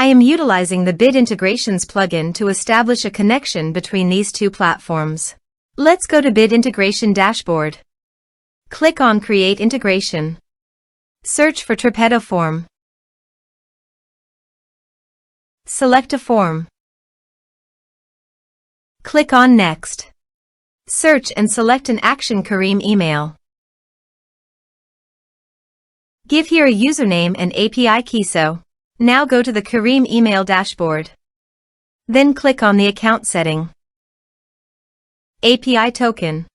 I am utilizing the Bid Integrations plugin to establish a connection between these two platforms. Let's go to Bid Integration Dashboard. Click on Create Integration. Search for Tripetto form. Select a form. Click on Next. Search and select an action Kirim email. Give here a username and API key. Now go to the Kirim email dashboard. Then click on the account setting. API token.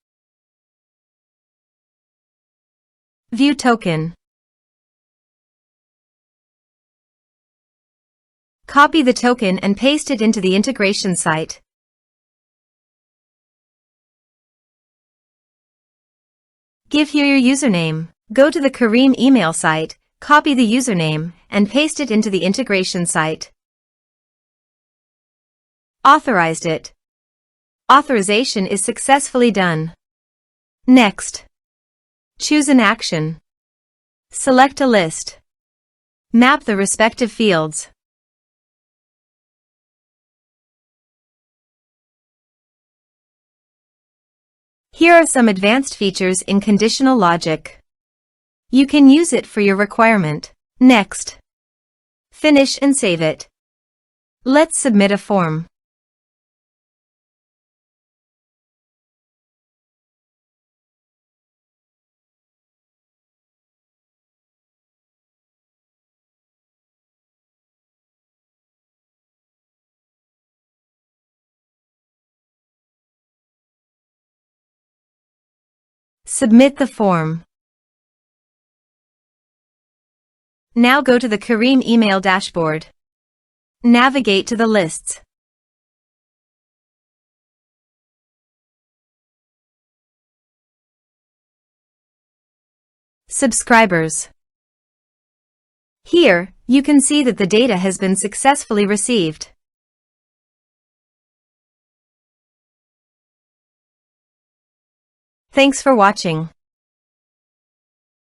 View token. Copy the token and paste it into the integration site. Give here your username. Go to the Kirim email site, copy the username, and paste it into the integration site. Authorized it. Authorization is successfully done. Next. Choose an action. Select a list. Map the respective fields. Here are some advanced features in conditional logic. You can use it for your requirement. Next. Finish and save it. Let's submit a form. Submit the form. Now go to the Kirim email dashboard. Navigate to the lists. Subscribers. Here, you can see that the data has been successfully received. Thanks for watching.